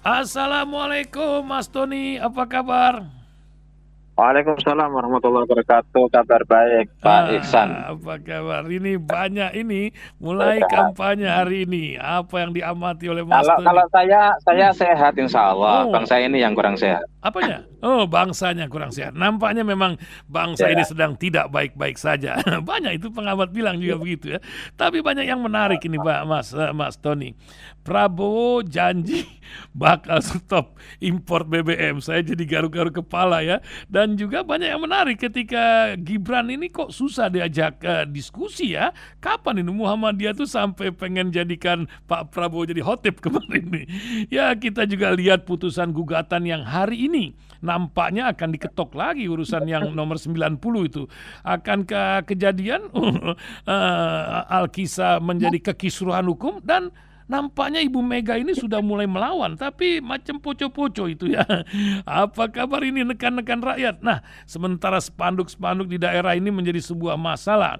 Assalamualaikum Mas Tony, apa kabar? Waalaikumsalam warahmatullahi wabarakatuh. Kabar baik, Pak Iksan. Apa kabar? Ini banyak ini mulai Sehat. kampanye hari ini. Apa yang diamati oleh Mas Kalau Tony? kalau saya Hmm. sehat insya Allah. Oh, Bangsa ini yang kurang sehat. apanya? Oh, bangsanya kurang sehat. Nampaknya memang bangsa ini Ya. sedang tidak baik-baik saja. Banyak itu pengamat bilang juga begitu ya. Tapi banyak yang menarik ini, Pak Mas Tony. Prabowo janji bakal stop impor BBM. Saya jadi garuk-garuk kepala ya. Dan juga banyak yang menarik ketika Gibran ini kok susah diajak diskusi ya. Kapan ini Muhammadiyah tuh sampai pengen jadikan Pak Prabowo jadi khotib kemarin nih. Ya, kita juga lihat putusan gugatan yang hari ini nampaknya akan diketok lagi urusan yang nomor 90 itu. Akankah kejadian Alkisa menjadi kekisruhan hukum dan nampaknya Ibu Mega ini sudah mulai melawan, tapi macam poco-poco itu ya. Apa kabar ini nekan-nekan rakyat? Nah, sementara spanduk-spanduk di daerah ini menjadi sebuah masalah.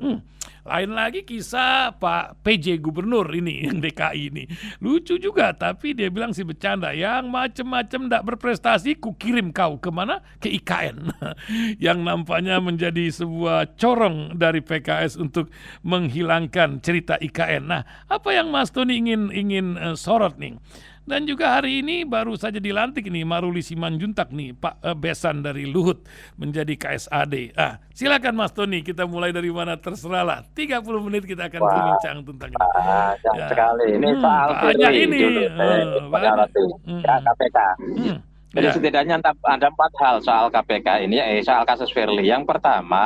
Lain lagi kisah Pak PJ Gubernur ini yang DKI ini. Lucu juga, tapi dia bilang sih bercanda. Yang macem-macem ndak berprestasi, ku kirim kau kemana? Ke IKN. Yang nampaknya menjadi sebuah corong dari PKS untuk menghilangkan cerita IKN. Nah, apa yang Mas Tony ingin sorot nih? Dan juga hari ini baru saja dilantik nih Maruli Simanjuntak nih Pak Besan dari Luhut menjadi KSAD. Silakan Mas Tony, kita mulai dari mana terserahlah. 30 menit kita akan Wah, berbincang tentang ini. banyak Ya. sekali. Ini soal Banyak Firly ini. dulu. Saya Banyak. menyoroti ya, Hmm. KPK. Hmm. Jadi Ya. setidaknya ada 4 hal soal KPK ini, soal kasus Firly. Yang pertama,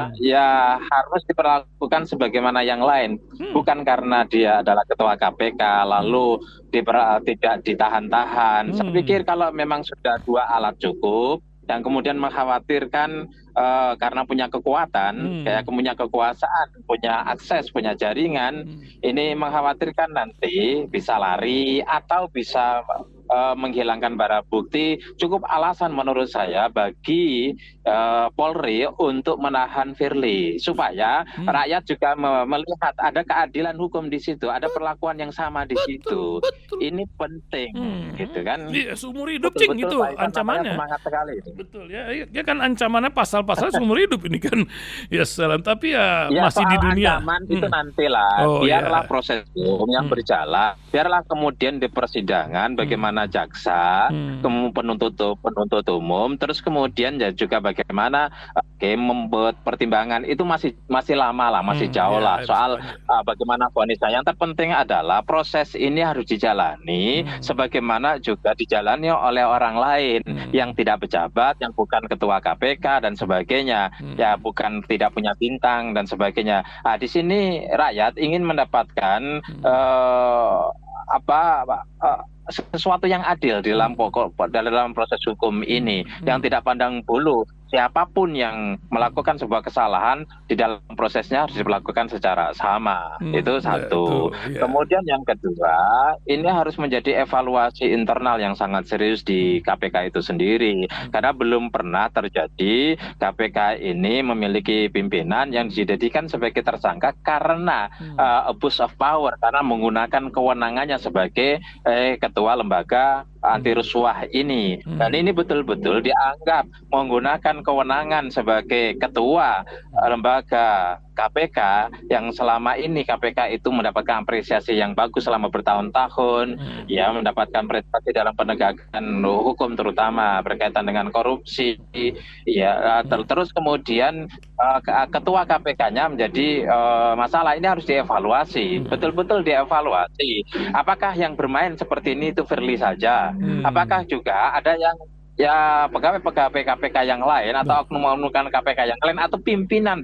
Hmm. ya harus diperlakukan sebagaimana yang lain. Hmm. Bukan karena dia adalah ketua KPK, lalu tidak ditahan-tahan. Saya Hmm. pikir kalau memang sudah 2 alat cukup, yang kemudian mengkhawatirkan karena punya kekuatan, kayak punya kekuasaan, punya akses, punya jaringan, ini mengkhawatirkan nanti bisa lari atau bisa menghilangkan barang bukti. Cukup alasan menurut saya bagi Polri untuk menahan Firly supaya rakyat juga melihat ada keadilan hukum di situ, ada perlakuan yang sama di Betul, situ. betul. Ini penting, gitu kan? Iya, seumur hidup cing Betul-betul itu Pak Isan namanya ancamannya. semangat sekali. Betul ya, dia kan ancamannya pasal-pasal seumur hidup ini kan. Ya salam, tapi ya Ya masih di soal dunia. ancaman itu nantilah, Oh biarlah ya. proses hukum yang berjalan, biarlah kemudian di persidangan bagaimana jaksa, penuntut umum, terus kemudian ya juga bagaimana hakim membuat pertimbangan itu masih lama lah, masih jauh Ya, lah harus soal banyak. bagaimana vonisnya. Yang terpenting adalah proses ini harus dijalani sebagaimana juga dijalani oleh orang lain yang tidak pejabat, yang bukan ketua KPK dan sebagainya, ya bukan tidak punya bintang dan sebagainya. Di sini rakyat ingin mendapatkan sesuatu yang adil di dalam proses hukum ini, yang tidak pandang bulu. Siapapun yang melakukan sebuah kesalahan di dalam prosesnya harus dilakukan secara sama. Itu satu. Betul, ya. Kemudian yang kedua, ini harus menjadi evaluasi internal yang sangat serius di KPK itu sendiri. Karena belum pernah terjadi KPK ini memiliki pimpinan yang dijadikan sebagai tersangka karena abuse of power, karena menggunakan kewenangannya sebagai ketua lembaga anti rasuah ini. Dan ini betul-betul dianggap menggunakan kewenangan sebagai ketua lembaga KPK yang selama ini KPK itu mendapatkan apresiasi yang bagus selama bertahun-tahun, ya mendapatkan prestasi dalam penegakan hukum terutama berkaitan dengan korupsi, ya terus kemudian ketua KPK-nya menjadi masalah. Ini harus dievaluasi, betul-betul dievaluasi. Apakah yang bermain seperti ini itu Firly saja? Apakah juga ada yang pegawai-pegawai KPK yang lain atau oknum-oknum KPK yang lain atau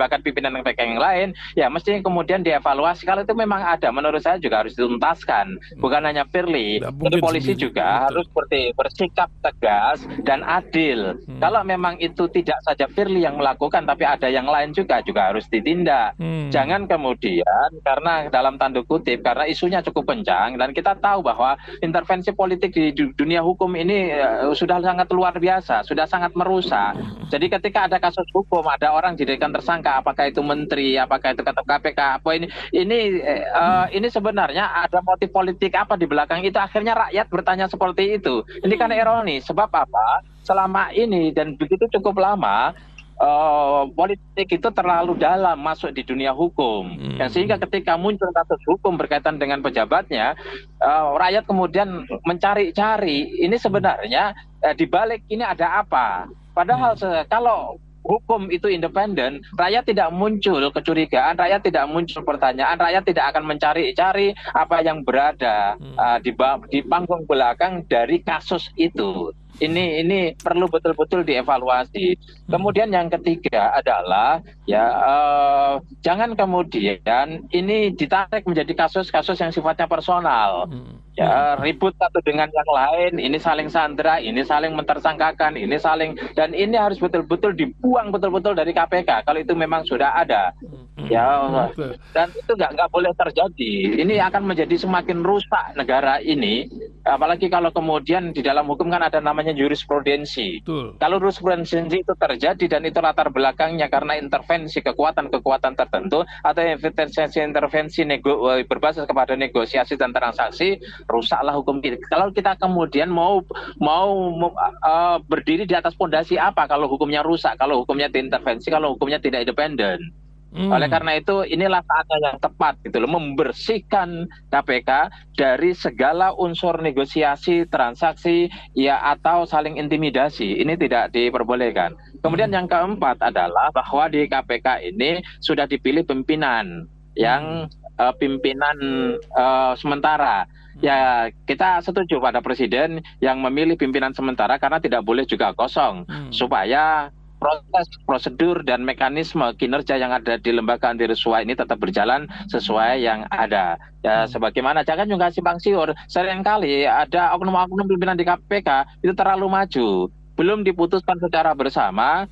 bahkan pimpinan KPK yang lain, ya mesti kemudian dievaluasi. Kalau itu memang ada, menurut saya juga harus dituntaskan. Bukan hanya Firly, jadi polisi sendiri. juga harus bersikap tegas dan adil. Kalau memang itu tidak saja Firly yang melakukan, tapi ada yang lain juga harus ditindak. Jangan kemudian karena dalam tanda kutip, karena isunya cukup kencang dan kita tahu bahwa intervensi politik di dunia hukum ini sudah sangat luar biasa, sudah sangat merusak. Jadi ketika ada kasus hukum, ada orang dijadikan tersangka, apakah itu menteri, apakah itu ketua KPK, apa ini sebenarnya ada motif politik apa di belakang itu, akhirnya rakyat bertanya seperti itu. Ini kan ironi, sebab apa? Selama ini dan begitu cukup lama politik itu terlalu dalam masuk di dunia hukum, sehingga ketika muncul kasus hukum berkaitan dengan pejabatnya, rakyat kemudian mencari-cari ini sebenarnya di balik ini ada apa. Padahal kalau hukum itu independen, rakyat tidak muncul kecurigaan, rakyat tidak muncul pertanyaan, rakyat tidak akan mencari-cari apa yang berada di panggung belakang dari kasus itu. Ini perlu betul-betul dievaluasi. Kemudian yang ketiga adalah jangan kemudian ini ditarik menjadi kasus-kasus yang sifatnya personal. Ribut satu dengan yang lain, ini saling sandra, ini saling mentersangkakan, dan ini harus betul-betul dibuang betul-betul dari KPK kalau itu memang sudah ada. Dan itu nggak boleh terjadi. Ini akan menjadi semakin rusak negara ini, apalagi kalau kemudian di dalam hukum kan ada namanya jurisprudensi. Kalau jurisprudensi itu terjadi dan itu latar belakangnya karena intervensi kekuatan-kekuatan tertentu atau intervensi berbasis kepada negosiasi dan transaksi, rusaklah hukum kita. Kalau kita kemudian mau berdiri di atas fondasi apa kalau hukumnya rusak, kalau hukumnya diintervensi, kalau hukumnya tidak independen. Oleh karena itu inilah saatnya yang tepat gitu loh, membersihkan KPK dari segala unsur negosiasi, transaksi, atau saling intimidasi. Ini tidak diperbolehkan. Kemudian yang keempat adalah bahwa di KPK ini sudah dipilih pimpinan yang pimpinan sementara. Kita setuju pada presiden yang memilih pimpinan sementara karena tidak boleh juga kosong, supaya proses, prosedur, dan mekanisme kinerja yang ada di lembaga anti rasuah ini tetap berjalan sesuai yang ada. Sebagaimana jangan juga simpang siur. Seringkali ada oknum-oknum pimpinan di KPK itu terlalu maju, belum diputuskan secara bersama,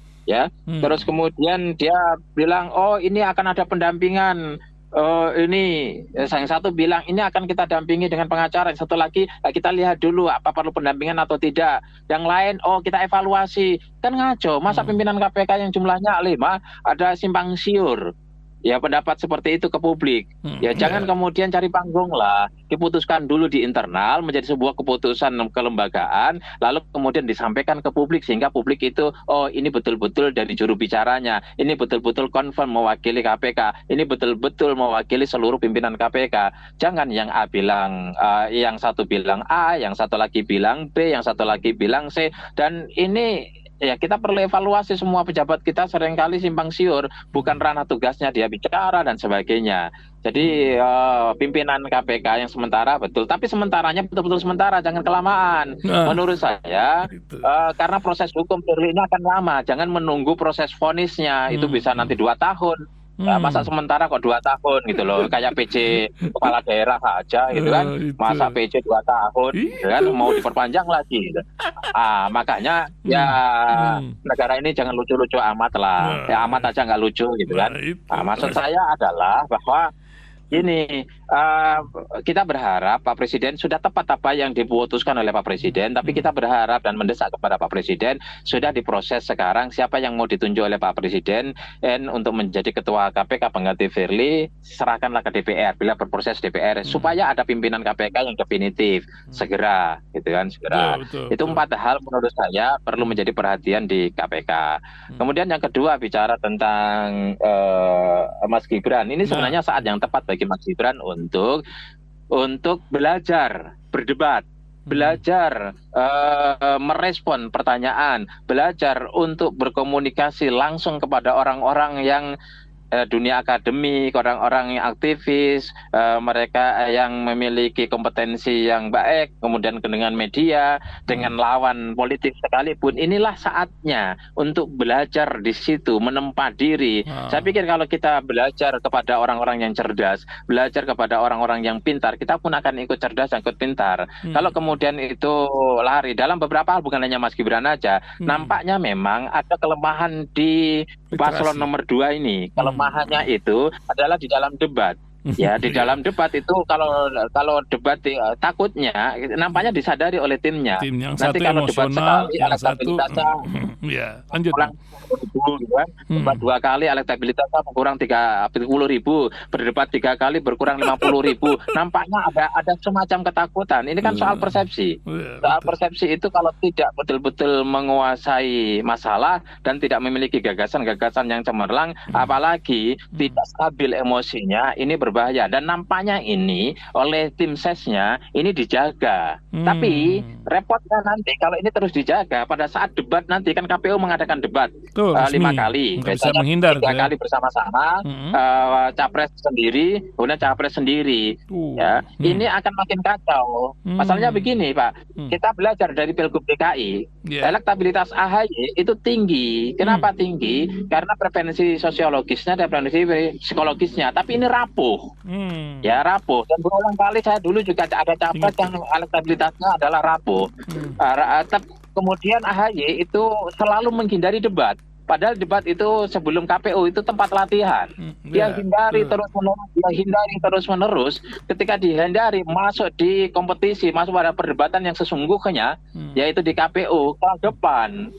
terus kemudian dia bilang, oh ini akan ada pendampingan. Yang satu bilang ini akan kita dampingi dengan pengacara, yang satu lagi kita lihat dulu apa perlu pendampingan atau tidak, yang lain kita evaluasi. Kan ngaco, masa pimpinan KPK yang jumlahnya 5 ada simpang siur pendapat seperti itu ke publik. Jangan kemudian cari panggung lah, diputuskan dulu di internal menjadi sebuah keputusan kelembagaan, lalu kemudian disampaikan ke publik sehingga publik itu ini betul-betul dari juru bicaranya, ini betul-betul confirm mewakili KPK, ini betul-betul mewakili seluruh pimpinan KPK. Jangan yang A bilang yang satu bilang A, yang satu lagi bilang B, yang satu lagi bilang C, dan ini kita perlu evaluasi. Semua pejabat kita seringkali simpang siur, bukan ranah tugasnya dia bicara dan sebagainya. Jadi pimpinan KPK yang sementara betul, tapi sementaranya betul-betul sementara, jangan kelamaan. Menurut saya karena proses hukum ini akan lama, jangan menunggu proses vonisnya, itu bisa nanti 2 tahun. Masa sementara kok 2 tahun gitu loh, kayak PJ kepala daerah aja gitu kan, masa PJ 2 tahun gitu kan, mau diperpanjang lagi gitu. Makanya negara ini jangan lucu-lucu amat lah, amat aja nggak lucu gitu kan. Maksud saya adalah bahwa ini kita berharap Pak Presiden sudah tepat apa yang diputuskan oleh Pak Presiden, tapi kita berharap dan mendesak kepada Pak Presiden sudah diproses sekarang siapa yang mau ditunjuk oleh Pak Presiden untuk menjadi ketua KPK pengganti Firly, serahkanlah ke DPR bila berproses DPR supaya ada pimpinan KPK yang definitif segera gitu kan, segera. Itu 4 hal menurut saya perlu menjadi perhatian di KPK. Kemudian yang kedua bicara tentang Mas Gibran, ini sebenarnya saat yang tepat bagi Mas Gibran untuk belajar berdebat, belajar merespon pertanyaan, belajar untuk berkomunikasi langsung kepada orang-orang yang dunia akademik, orang-orang yang aktivis, mereka yang memiliki kompetensi yang baik, kemudian dengan media, dengan lawan politik sekalipun. Inilah saatnya untuk belajar di situ, menempa diri. Saya pikir kalau kita belajar kepada orang-orang yang cerdas, belajar kepada orang-orang yang pintar, kita pun akan ikut cerdas dan ikut pintar. Kalau kemudian itu lari dalam beberapa hal, bukan hanya Mas Gibran aja, nampaknya memang ada kelemahan di paslon nomor 2 ini. Kelemahannya itu adalah di dalam debat. Ya, di Iya. dalam debat itu kalau kalau debat takutnya nampaknya disadari oleh timnya. Tim yang Nanti satu kalau debat emosional, sekali yang satu elektabilitasnya ya, lanjut kurang Bang. 10.000 gitu kan. Debat Hmm. 2 kali elektabilitasnya berkurang 30.000, berdebat 3 kali berkurang 50.000. Nampaknya ada semacam ketakutan. Ini kan soal persepsi. Ya, Soal betul. persepsi itu kalau tidak betul-betul menguasai masalah dan tidak memiliki gagasan-gagasan yang cemerlang, apalagi tidak stabil emosinya, ini berbahaya. Dan nampaknya ini oleh tim sesnya ini dijaga. Tapi repotnya nanti kalau ini terus dijaga, pada saat debat nanti kan KPU mengadakan debat Tuh 5 resmi, kali, nggak bisa biasanya menghindar 3 tuh ya. kali bersama-sama, Hmm. capres sendiri, kemudian capres sendiri. Ya, ini akan makin kacau. Masalahnya begini, Pak. Kita belajar dari Pilgub DKI, Ya. elektabilitas AHY itu tinggi. Kenapa tinggi? Karena preferensi sosiologisnya dan preferensi psikologisnya. Tapi ini rapuh. Ya, rapuh. Dan berulang kali saya dulu juga ada capres yang elektabilitasnya adalah rapuh. Kemudian AHY itu selalu menghindari debat. Padahal debat itu sebelum KPU itu tempat latihan. Dia hindari terus-menerus. Ketika dihindari masuk di kompetisi, masuk pada perdebatan yang sesungguhnya, yaitu di KPU, kelagapan.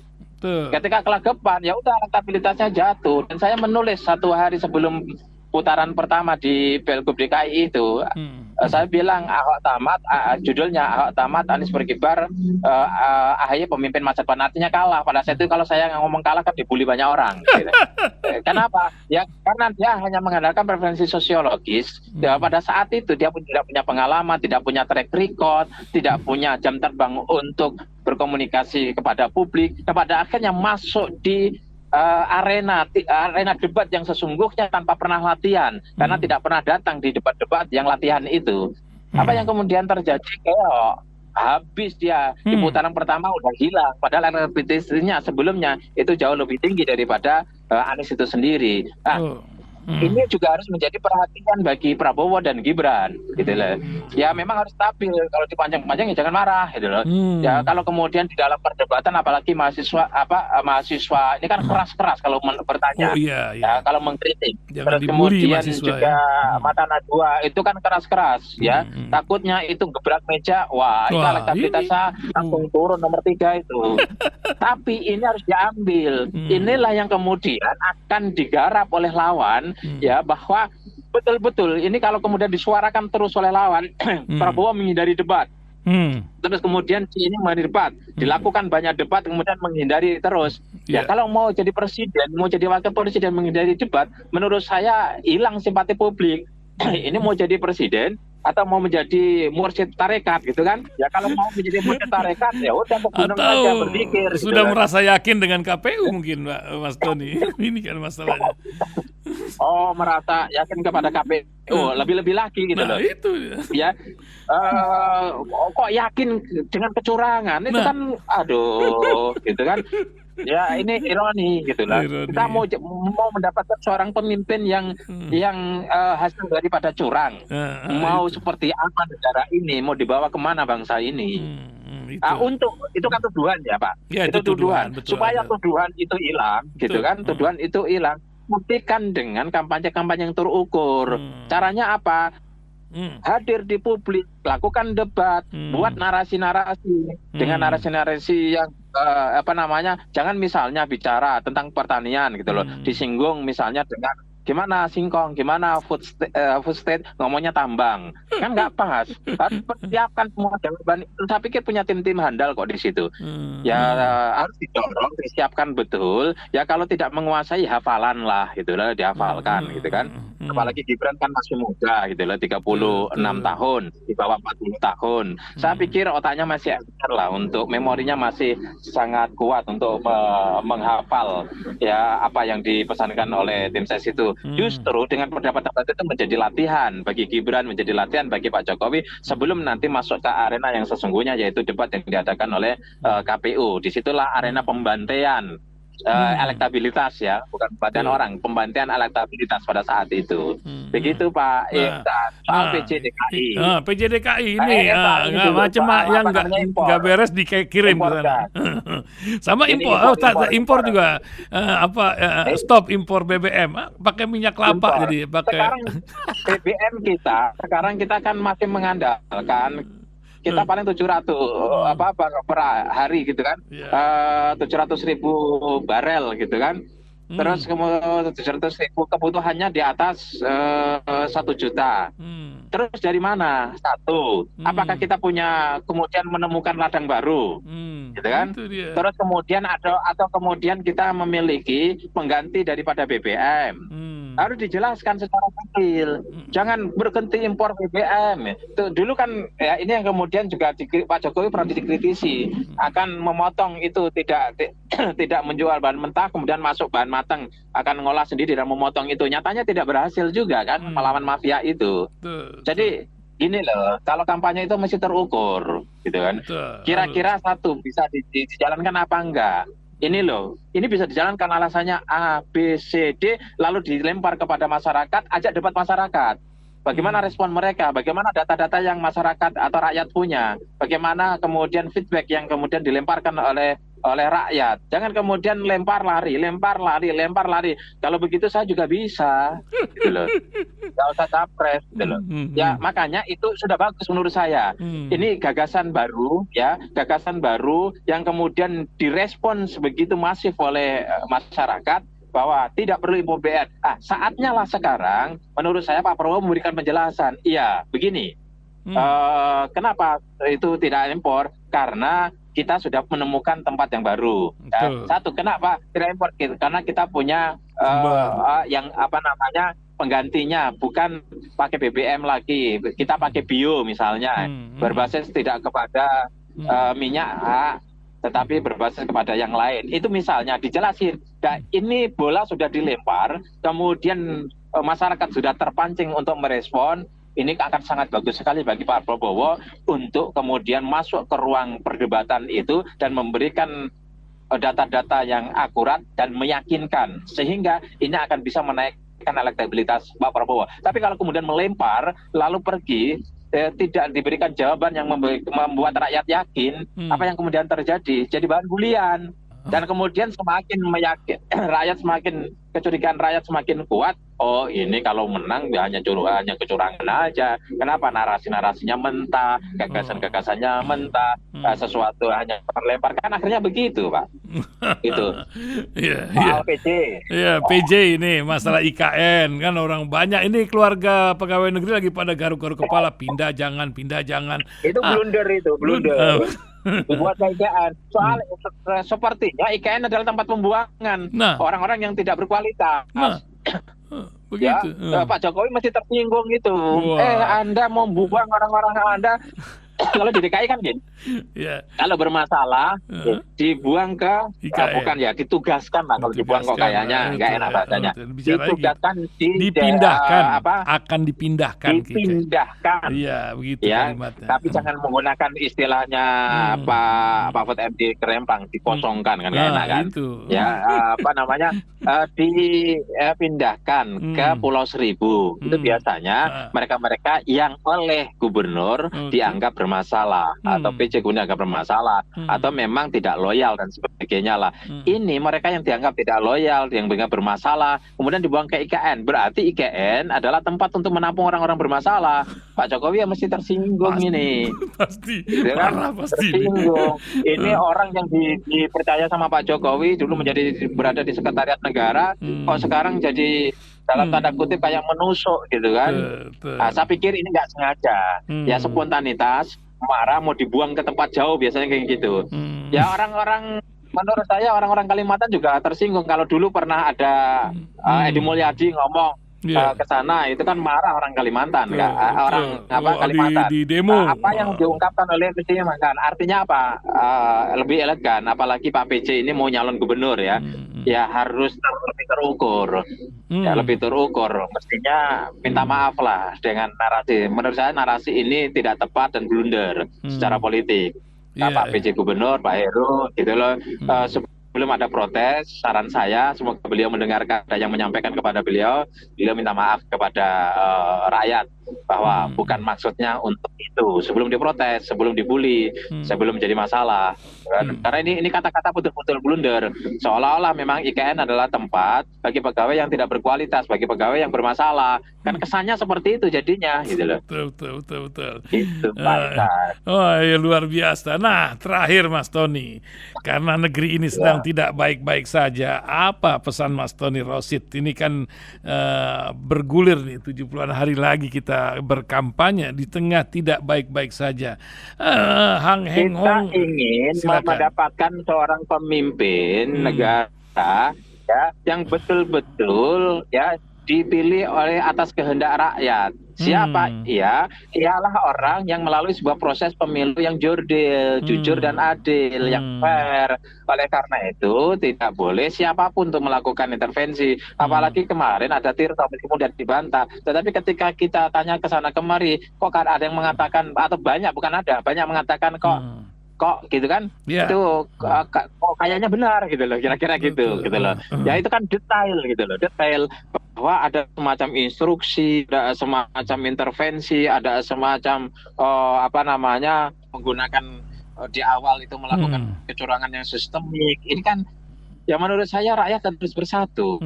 Ketika kelagapan, ya udah elektabilitasnya jatuh. Dan saya menulis 1 hari sebelum putaran pertama di Pilgub DKI itu, saya bilang Ahok tamat, judulnya Ahok tamat, Anies berkibar, AHY pemimpin masa depan. Artinya kalah. Pada saat itu kalau saya ngomong kalah kan dibully banyak orang. Gitu. Kenapa? Ya karena dia hanya mengandalkan preferensi sosiologis. Ya, pada saat itu dia tidak punya pengalaman, tidak punya track record, tidak punya jam terbang untuk berkomunikasi kepada publik. Nah, pada akhirnya masuk di arena debat yang sesungguhnya tanpa pernah latihan, karena tidak pernah datang di debat-debat yang latihan itu. Apa yang kemudian terjadi? Kayak habis dia di putaran pertama udah hilang, padahal elektabilitasnya sebelumnya itu jauh lebih tinggi daripada Anies itu sendiri. Ini juga harus menjadi perhatian bagi Prabowo dan Gibran, gitu loh. Ya memang harus stabil. Kalau dipanjang-panjang ya jangan marah, gitu loh. Ya kalau kemudian di dalam perdebatan, apalagi mahasiswa ini kan keras-keras kalau bertanya. Ya kalau mengkritik. Jangan Terus dibully kemudian mahasiswa, juga mata najwa itu kan keras-keras, ya. Takutnya itu gebrak meja, itu elektabilitasnya langsung turun nomor 3 itu. Tapi ini harus diambil. Inilah yang kemudian akan digarap oleh lawan. Ya bahwa betul-betul ini kalau kemudian disuarakan terus oleh lawan, Prabowo menghindari debat, terus kemudian ini menghindari debat, dilakukan banyak debat kemudian menghindari terus. Ya kalau mau jadi presiden, mau jadi wakil presiden menghindari debat, menurut saya hilang simpati publik. Ini mau jadi presiden atau mau menjadi mursyid tarekat, gitu kan? Ya kalau mau menjadi mursyid tarekat ya udah ke gunung saja berpikir. Sudah gitu merasa yakin dengan KPU mungkin, Mas Tony. Ini kan masalahnya. Merasa yakin kepada KPU, lebih-lebih lagi gitu loh. Itu ya. Kok yakin dengan kecurangan? Itu kan aduh, gitu kan. Ya ini ironi gitu lah. Kita mau mendapatkan seorang pemimpin yang hasil daripada curang. Mau seperti apa negara ini? Mau dibawa kemana bangsa ini? Itu kan tuduhan ya Pak. Ya, itu tuduhan. betul, Supaya tuduhan itu hilang, gitu kan? Tuduhan itu hilang. Buktikan dengan kampanye-kampanye yang terukur. Caranya apa? Hadir di publik, lakukan debat, buat narasi-narasi dengan narasi-narasi yang jangan misalnya bicara tentang pertanian gitu loh, disinggung misalnya dengan gimana singkong, gimana food state, ngomongnya tambang, kan nggak pas. Harus persiapkan semua jawaban. Saya pikir punya tim-tim handal kok di situ. Ya harus didorong, disiapkan betul. Ya kalau tidak menguasai hafalan lah, gitu loh, dihafalkan, gitu kan. Apalagi Gibran kan masih muda, gitu loh, 36 tahun, di bawah 40 tahun. Saya pikir otaknya masih encer lah, untuk memorinya masih sangat kuat untuk menghafal ya apa yang dipesankan oleh tim ses itu. Justru dengan pendapat-pendapat itu menjadi latihan bagi Gibran, menjadi latihan bagi Pak Jokowi sebelum nanti masuk ke arena yang sesungguhnya, yaitu debat yang diadakan oleh KPU. Disitulah arena pembantaian elektabilitas ya, bukan pembantaian Betul. orang, pembantaian elektabilitas pada saat itu. Begitu Pak Nah, Ihsan, soal PJDKI. PJDKI ini Ini nggak dulu macam soal yang apa namanya impor, nggak beres dikirim ke impor sana. gas. Sama Ini impor, impor juga stop impor BBM, pakai minyak kelapa impor. jadi pakai. Sekarang BBM sekarang kita kan masih mengandalkan kita paling 700 apa per hari gitu kan, Ya. 700.000 barel gitu kan. Terus kemudian 700.000 kebutuhannya di atas 1 juta. Terus dari mana? Satu, apakah kita punya kemudian menemukan ladang baru, gitu kan? Itu dia. Terus kemudian atau kemudian kita memiliki pengganti daripada BBM. Harus dijelaskan secara detail. Jangan berhenti impor BBM. Tuh, dulu kan ya ini yang kemudian juga Pak Jokowi pernah dikritisi akan memotong itu, tidak menjual bahan mentah kemudian masuk bahan matang, akan ngolah sendiri dan memotong itu. Nyatanya tidak berhasil juga kan melawan mafia itu. Jadi gini loh, kalau kampanye itu mesti terukur gitu kan. Kira-kira satu bisa dijalankan apa enggak? Ini loh, ini bisa dijalankan alasannya A, B, C, D, lalu dilempar kepada masyarakat, ajak debat masyarakat. Bagaimana respon mereka, bagaimana data-data yang masyarakat atau rakyat punya, bagaimana kemudian feedback yang kemudian dilemparkan oleh rakyat. Jangan kemudian lempar lari. Kalau begitu saya juga bisa, gitu loh. Nggak usah capres, gitu loh. Ya makanya itu sudah bagus menurut saya. Ini gagasan baru, ya, gagasan baru yang kemudian direspon sebegitu masif oleh masyarakat, bahwa tidak perlu impor BBM. Saatnya lah sekarang, menurut saya Pak Prabowo memberikan penjelasan. Iya, begini. Kenapa itu tidak impor? Karena kita sudah menemukan tempat yang baru. Satu, kenapa tidak impor? Karena kita punya yang apa namanya penggantinya, bukan pakai BBM lagi. Kita pakai bio misalnya, berbasis tidak kepada minyak, tetapi berbasis kepada yang lain. Itu misalnya dijelasin. Nah, ini bola sudah dilempar, kemudian masyarakat sudah terpancing untuk merespon. Ini akan sangat bagus sekali bagi Pak Prabowo untuk kemudian masuk ke ruang perdebatan itu dan memberikan data-data yang akurat dan meyakinkan, sehingga ini akan bisa menaikkan elektabilitas Pak Prabowo. Tapi kalau kemudian melempar lalu pergi, tidak diberikan jawaban yang membuat rakyat yakin, apa yang kemudian terjadi? Jadi bahan bulian. Dan kemudian semakin meyakin rakyat, semakin kecurigaan rakyat semakin kuat. Oh, ini kalau menang hanya kecurangan aja. Kenapa narasinya mentah, gagasannya mentah, sesuatu hanya terlempar, kan akhirnya begitu, Pak. Itu. Iya. PJ. Iya, PJ ini masalah IKN kan orang banyak ini keluarga pegawai negeri lagi pada garuk-garuk kepala, pindah jangan. Itu blunder. Dibuat IKN. Soal sepertinya IKN adalah tempat pembuangan orang-orang yang tidak berkualitas. Begitu. Ya, Pak Jokowi masih tersinggung itu. Anda mau buang orang-orang Anda. Kalau di DKI kan gini, kalau bermasalah dibuang ke bukan ya, ditugaskan lah. Kalau dibuang kok kayaknya nggak enak bahasanya. Ditugaskan akan dipindahkan. Iya, begitu kalimatnya. Tapi jangan menggunakan istilahnya Pak Mahfud MD kerempang, dikosongkan kan nggak enak kan? Ya, apa namanya, dipindahkan ke Pulau Seribu. Itu biasanya mereka-mereka yang oleh gubernur dianggap bermasalah, atau PJ dianggap bermasalah, atau memang tidak loyal dan sebagainya lah. Ini mereka yang dianggap tidak loyal, yang dianggap bermasalah, kemudian dibuang ke IKN. Berarti IKN adalah tempat untuk menampung orang-orang bermasalah. Pak Jokowi yang mesti tersinggung ini. Pasti. Tersinggung. Ini orang yang dipercaya sama Pak Jokowi dulu berada di sekretariat negara, kok sekarang jadi dalam tanda kutip kayak menusuk gitu kan. Saya pikir ini nggak sengaja, ya spontanitas, marah mau dibuang ke tempat jauh, biasanya kayak gitu. Ya orang-orang, menurut saya orang-orang Kalimantan juga tersinggung. Kalau dulu pernah ada Edi Mulyadi ngomong ke sana, itu kan marah orang Kalimantan, Kalimantan. Di demo. Apa yang diungkapkan oleh PJ kan artinya apa? Lebih elegan, apalagi Pak PJ ini mau nyalon gubernur ya. Ya harus lebih terukur. Ya lebih terukur. Mestinya minta maaf lah dengan narasi. Menurut saya narasi ini tidak tepat dan blunder secara politik. Pak PJ gubernur, Pak Heru gitu loh. belum ada protes, saran saya semoga beliau mendengarkan ada yang menyampaikan kepada beliau minta maaf kepada rakyat bahwa bukan maksudnya untuk itu, sebelum diprotes, sebelum dibully, sebelum jadi masalah. Karena ini kata-kata betul-betul blunder, seolah-olah memang IKN adalah tempat bagi pegawai yang tidak berkualitas, bagi pegawai yang bermasalah. Kan kesannya seperti itu jadinya, gitu loh. Betul. Itu Pak Isan. Oh ya, luar biasa. Nah, terakhir Mas Tony, karena negeri ini sedang tidak baik-baik saja, apa pesan Mas Tony Rosid? Ini kan bergulir nih, 70-an hari lagi kita berkampanye di tengah tidak baik-baik saja. Hang Heng Kita Hong, ingin mendapatkan seorang pemimpin negara ya yang betul-betul ya dipilih oleh atas kehendak rakyat. Siapa? Ialah orang yang melalui sebuah proses pemilu yang jujur dan adil, yang fair. Oleh karena itu tidak boleh siapapun untuk melakukan intervensi. Apalagi kemarin ada Tirta kemudian dibantah. Tetapi ketika kita tanya ke sana kemari, kok ada yang mengatakan atau banyak mengatakan kok gitu kan, itu kok kayaknya benar gitu loh, kira-kira gitu loh. Ya itu kan detail bahwa ada semacam instruksi, ada semacam intervensi, ada semacam menggunakan di awal itu melakukan kecurangan yang sistemik. Ini kan ya menurut saya rakyat harus bersatu,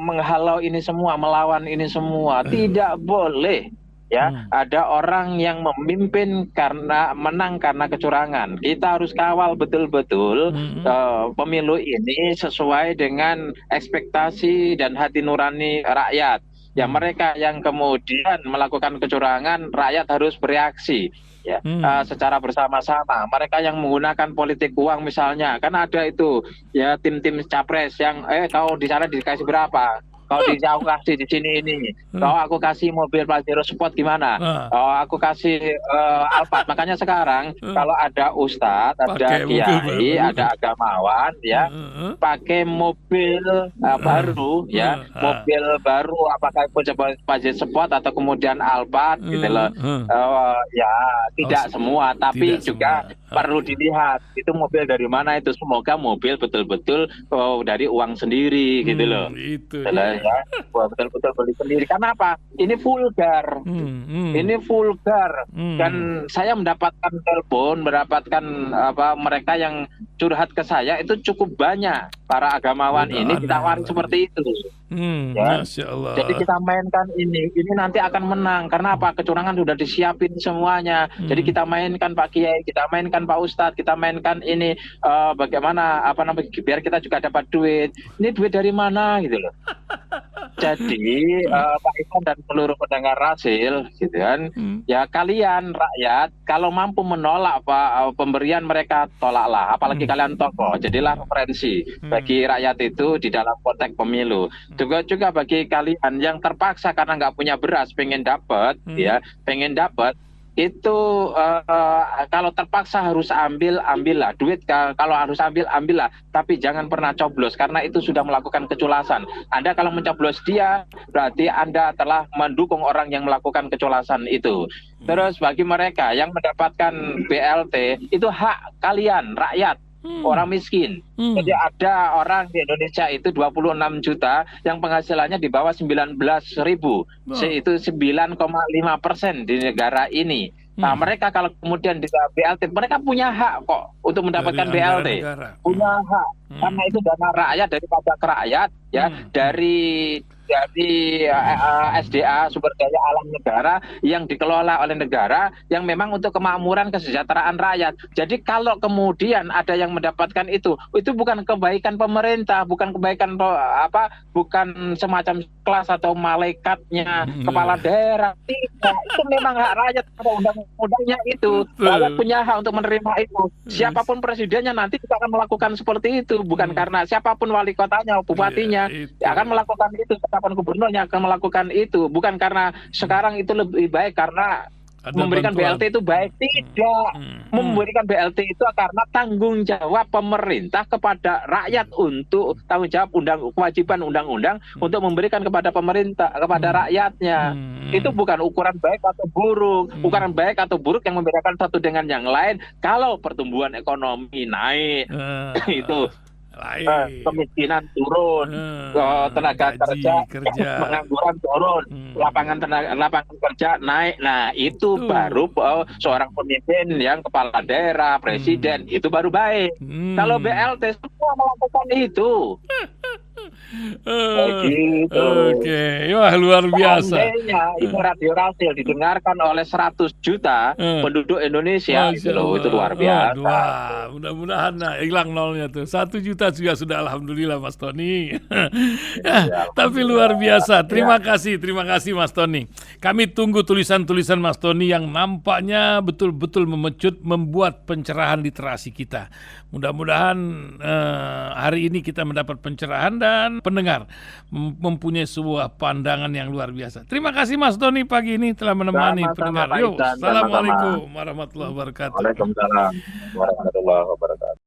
menghalau ini semua, melawan ini semua. Tidak boleh ya ada orang yang memimpin karena menang karena kecurangan. Kita harus kawal betul-betul pemilu ini sesuai dengan ekspektasi dan hati nurani rakyat. Ya mereka yang kemudian melakukan kecurangan, rakyat harus bereaksi ya secara bersama-sama. Mereka yang menggunakan politik uang misalnya, kan ada itu ya tim-tim capres yang kau di sana dikasih berapa? Kalau aku kasih di sini ini, kalau aku kasih mobil Pajero Sport gimana? Kalau aku kasih Alphard. Makanya sekarang kalau ada ustadz, ada kiai, ada agamawan, ya pakai mobil baru, ya mobil baru, apakah itu Pajero Sport atau kemudian Alphard, gitu loh. Ya tidak semua, tapi juga perlu dilihat itu mobil dari mana itu. Semoga mobil betul-betul dari uang sendiri, gitu loh. Ya, betul-betul beli sendiri. Karena apa? Ini vulgar. Ini vulgar. Dan saya mendapatkan telepon, mendapatkan mereka yang curhat ke saya itu cukup banyak. Para agamawan ini ditawari seperti itu. Ya. Masya Allah. Jadi kita mainkan ini nanti akan menang. Karena apa? Kecurangan sudah disiapin semuanya. Jadi kita mainkan Pak Kiai, kita mainkan Pak Ustadz, kita mainkan ini bagaimana biar kita juga dapat duit. Ini duit dari mana gitu loh. Jadi Pak Isan dan seluruh pendengar Rasil, gitu kan, ya kalian rakyat kalau mampu menolak pemberian mereka, tolaklah. Apalagi kalian tokoh, jadilah referensi bagi rakyat itu di dalam konteks pemilu. Juga bagi kalian yang terpaksa karena nggak punya beras, pengen dapat, itu kalau terpaksa harus ambillah duit. Kalau harus ambillah, tapi jangan pernah coblos karena itu sudah melakukan keculasan. Anda kalau mencoblos dia berarti Anda telah mendukung orang yang melakukan keculasan itu. Terus bagi mereka yang mendapatkan BLT itu hak kalian rakyat, orang miskin. Jadi ada orang di Indonesia itu 26 juta yang penghasilannya di bawah 19.000. Itu 9,5% di negara ini. Nah mereka kalau kemudian di BLT, mereka punya hak kok untuk mendapatkan BLT. Punya hak. Karena itu dana rakyat, dari pajak rakyat, ya, dari SDA, sumber daya alam negara yang dikelola oleh negara, yang memang untuk kemakmuran kesejahteraan rakyat. Jadi kalau kemudian ada yang mendapatkan itu bukan kebaikan pemerintah, bukan kebaikan bukan semacam kelas atau malaikatnya kepala daerah. Tidak, itu memang hak rakyat, ada undang-undangnya itu. Rakyat punya hak untuk menerima itu. Siapapun presidennya nanti juga akan melakukan seperti itu, bukan karena siapapun wali kotanya, bupatinya akan melakukan itu. Kapan gubernurnya akan melakukan itu, bukan karena sekarang itu lebih baik karena Ada memberikan bantuan. BLT itu baik. Tidak. Memberikan BLT itu karena tanggung jawab pemerintah kepada rakyat untuk tanggung jawab kewajiban undang-undang untuk memberikan kepada pemerintah, kepada rakyatnya. Itu bukan ukuran baik atau buruk. Ukuran baik atau buruk yang membedakan satu dengan yang lain. Kalau pertumbuhan ekonomi naik, itu Lain. kemiskinan turun, tenaga Gaji, kerja, pengangguran turun, lapangan kerja naik. Nah, itu baru seorang pemimpin yang kepala daerah, presiden, itu baru baik. Kalau BLT semua melakukan itu. Begitu. Oke, wah luar biasa. Seandainya ini Radio Rasil didengarkan oleh 100 juta penduduk Indonesia, Masya itu luar Allah. biasa. Wah, mudah-mudahan hilang nolnya tuh. 1 juta juga sudah alhamdulillah Mas Tony. Tapi luar biasa. Terima kasih Mas Tony. Kami tunggu tulisan-tulisan Mas Tony yang nampaknya betul-betul memecut, membuat pencerahan literasi kita. Mudah-mudahan hari ini kita mendapat pencerahan dan pendengar mempunyai sebuah pandangan yang luar biasa. Terima kasih Mas Tony pagi ini telah menemani pendengar. Yuk, assalamualaikum warahmatullahi wabarakatuh. Waalaikumsalam warahmatullahi wabarakatuh.